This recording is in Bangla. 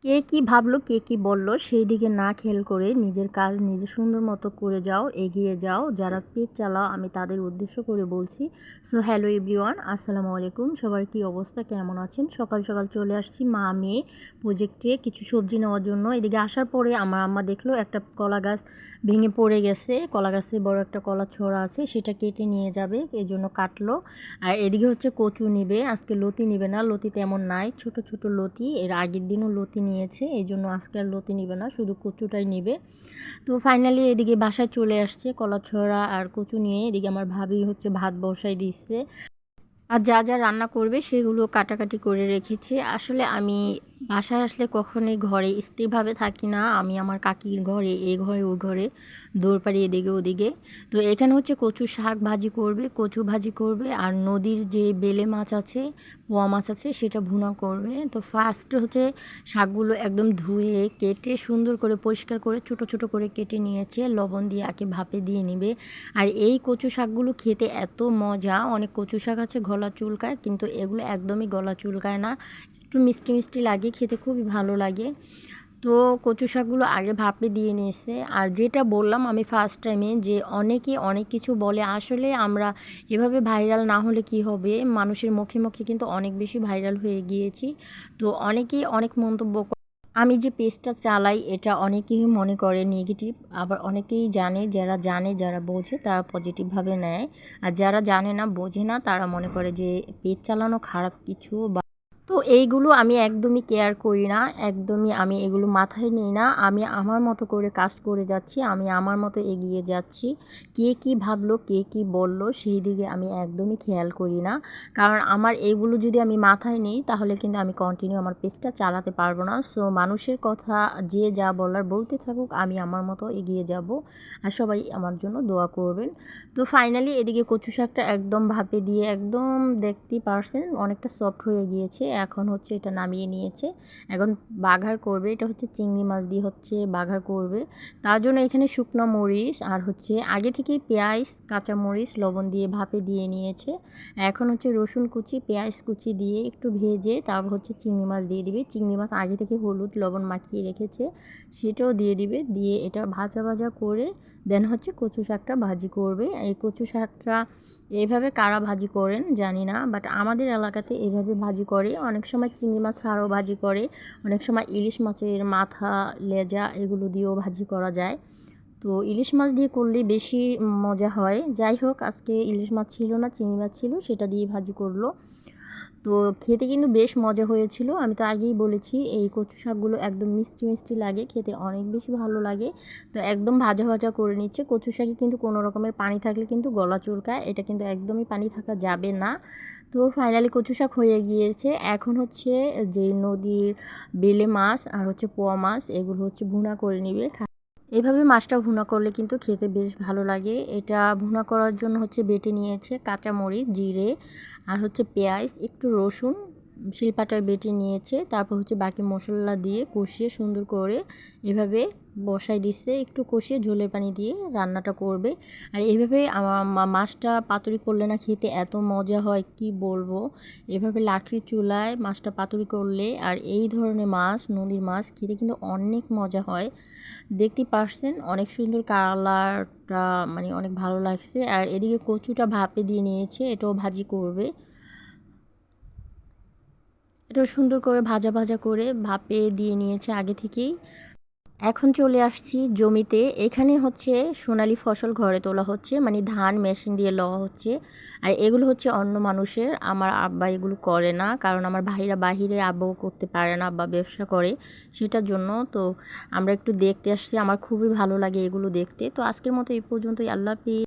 কে কী ভাবলো, কে কী বলল, সেই দিকে না খেয়াল করে নিজের কাজ নিজে সুন্দর মতো করে যাও, এগিয়ে যাও। যারা পেজ চালাও আমি তাদের উদ্দেশ্য করে বলছি। সো হ্যালো এভরিওয়ান, আসসালামু আলাইকুম। সবার কী অবস্থা, কেমন আছেন? সকাল সকাল চলে আসছি মা মেয়ে প্রজেক্টে কিছু সবজি নেওয়ার জন্য। এদিকে আসার পরে আমার আম্মা দেখলো একটা কলা গাছ ভেঙে পড়ে গেছে। কলা গাছে বড় একটা কলা ছড়া আছে, সেটা কেটে নিয়ে যাবে, এই জন্য কাটলো। আর এদিকে হচ্ছে কচু নিবে, আজকে লতি নিবে না, লতি তেমন নাই, ছোট ছোট লতি। এর আগের দিনও লতি নিয়েছে, এই জন্য আজকে আর লতি নিবে না, শুধু কচুটাই নিবে। তো ফাইনালি এদিকে বাসায় চলে আসছে কলাছড়া আর কচু নিয়ে। এদিকে আমার ভাবি হচ্ছে ভাত বসাই দিচ্ছে, আর যা যা রান্না করবে সেগুলো কাটাকাটি করে রেখেছি। আসলে আমি বাসায় আসলে কখনোই ঘরে স্থিরভাবে থাকি না, আমি আমার কাকির ঘরে, এই ঘরে ওই ঘরে দৌড় পাড়ি এদিকে ওদিকে। তো এখানে হচ্ছে কচু শাক ভাজি করবে, কচু ভাজি করবে, আর নদীর যে বেলে মাছ আছে, পোয়া মাছ আছে, সেটা ভুনা করবে। তো ফার্স্ট হচ্ছে শাকগুলো একদম ধুয়ে কেটে সুন্দর করে পরিষ্কার করে ছোট ছোট করে কেটে নিয়েছে, লবণ দিয়ে আগে ভাপে দিয়ে নিবে। আর এই কচু শাকগুলো খেতে এত মজা, অনেক কচু শাক আছে গলা চুলকায়, কিন্তু এগুলো একদমই গলা চুলকায় না, একটু মিষ্টি মিষ্টি লাগে, খেতে খুবই ভালো লাগে। তো কচু শাকগুলো আগে ভাপে দিয়ে নিয়েছে। আর যেটা বললাম আমি ফার্স্ট টাইমে, যে অনেকে অনেক কিছু বলে, আসলে আমরা এভাবে ভাইরাল না হলে কি হবে, মানুষের মুখে মুখে কিন্তু অনেক বেশি ভাইরাল হয়ে গিয়েছি। তো অনেকেই অনেক মন্তব্য আমি যে পেজটা চালাই এটা অনেকেই মনে করে নেগেটিভ, আবার অনেকেই জানে, যারা জানে যারা বোঝে তারা পজিটিভভাবে নেয়, আর যারা জানে না বোঝে না তারা মনে করে যে পেজ চালানো খারাপ কিছু। তো এইগুলো আমি একদমই কেয়ার করি না, একদমই আমি এগুলো মাথায় নিই না। আমি আমার মতো করে কাজ করে যাচ্ছি, আমি আমার মতো এগিয়ে যাচ্ছি। কে কী ভাবলো, কে কী বললো, সেই দিকে আমি একদমই খেয়াল করি না। কারণ আমার এইগুলো যদি আমি মাথায় নিই তাহলে কিন্তু আমি কন্টিনিউ আমার পেজটা চালাতে পারবো না। সো মানুষের কথা যে যা বলার বলতে থাকুক, আমি আমার মতো এগিয়ে যাব। আর সবাই আমার জন্য দোয়া করবেন। তো ফাইনালি এদিকে কচু শাকটা একদম ভাপে দিয়ে একদম দেখতেই পারছেন অনেকটা সফট হয়ে গিয়েছে। এখন হচ্ছে এটা নামিয়ে নিয়েছে, এখন বাঘার করবে। এটা হচ্ছে চিংড়ি মাছ দিয়ে হচ্ছে বাঘার করবে। তার জন্য এখানে শুকনো মরিচ আর হচ্ছে আগে থেকে পেঁয়াজ, কাঁচা মরিচ, লবণ দিয়ে ভাপে দিয়ে নিয়েছে। এখন হচ্ছে রসুন কুচি, পেঁয়াজ কুচি দিয়ে একটু ভেজে তারপর হচ্ছে চিংড়ি মাছ দিয়ে দিবে। চিংড়ি মাছ আগে থেকে হলুদ লবণ মাখিয়ে রেখেছে, সেটাও দিয়ে দিবে। দিয়ে এটা ভাজা ভাজা করে দেন হচ্ছে কচু শাকটা ভাজি করবে। এই কচু শাকটা এইভাবে কারা ভাজি করেন জানি না, বাট আমাদের এলাকাতে এভাবে ভাজি করে। অনেক সময় চিংড়ি মাছ ছাড়াও ভাজি করে, অনেক সময় ইলিশ মাছের মাথা, লেজা এগুলো দিয়েও ভাজি করা যায়। তো ইলিশ মাছ দিয়ে করলে বেশি মজা হয়। যাই হোক, আজকে ইলিশ মাছ ছিল না, চিংড়ি মাছ ছিল, সেটা দিয়ে ভাজি করলো। তো খেতে কিন্তু বেশ মজা হয়েছিল। আমি তো আগেই বলেছি এই কচু শাকগুলো একদম মিষ্টি মিষ্টি লাগে, খেতে অনেক বেশি ভালো লাগে। তো একদম ভাজা ভাজা করে নিচ্ছে। কচু শাকে কিন্তু কোনো রকমের পানি থাকলে কিন্তু গলা চুলকায়, এটা কিন্তু একদমই পানি থাকা যাবে না। তো ফাইনালি কচু শাক হয়ে গিয়েছে। এখন হচ্ছে যে নদীর বেলে মাছ আর হচ্ছে পোয়া মাছ, এগুলো হচ্ছে ভুনা করে নিবে। এভাবে মাছটা ভুনা করলে কিন্তু খেতে বেশ ভালো লাগে। এটা ভুনা করার জন্য হচ্ছে বেটে নিয়েছে কাঁচামরিচ, জিরে আর হচ্ছে পেঁয়াজ, একটু রসুন শিলপাটায় বেটে নিয়েছে। তারপর হচ্ছে বাকি মশলা দিয়ে কষিয়ে সুন্দর করে এভাবে বসাই দিচ্ছে, একটু কষিয়ে ঝোলের পানি দিয়ে রান্নাটা করবে। আর এইভাবে আমার মাছটা পাতুরি করলে না খেতে এত মজা হয় কি বলবো। এভাবে লাকড়ির চুলায় মাছটা পাতুরি করলে আর এই ধরনের মাছ, নদীর মাছ খেতে কিন্তু অনেক মজা হয়। দেখতেই পারছেন অনেক সুন্দর কালারটা, মানে অনেক ভালো লাগছে। আর এদিকে কচুটা ভাপে দিয়ে নিয়েছে, এটাও ভাজি করবে। এটাও সুন্দর করে ভাজা ভাজা করে ভাপে দিয়ে নিয়েছে আগে থেকেই। এখন চলে আসছি জমিতে। এখানে হচ্ছে সোনালি ফসল ঘরে তোলা হচ্ছে, মানে ধান মেশিন দিয়ে লওয়া হচ্ছে। আর এগুলো হচ্ছে অন্য মানুষের, আমার আব্বা এগুলো করে না, কারণ আমার ভাইরা বাহিরে, আব্বাও করতে পারে না, আব্বা ব্যবসা করে সেটার জন্য। তো আমরা একটু দেখতে আসছি, আমার খুবই ভালো লাগে এগুলো দেখতে। তো আজকের মতো এই পর্যন্তই, আল্লাহ হাফেজ।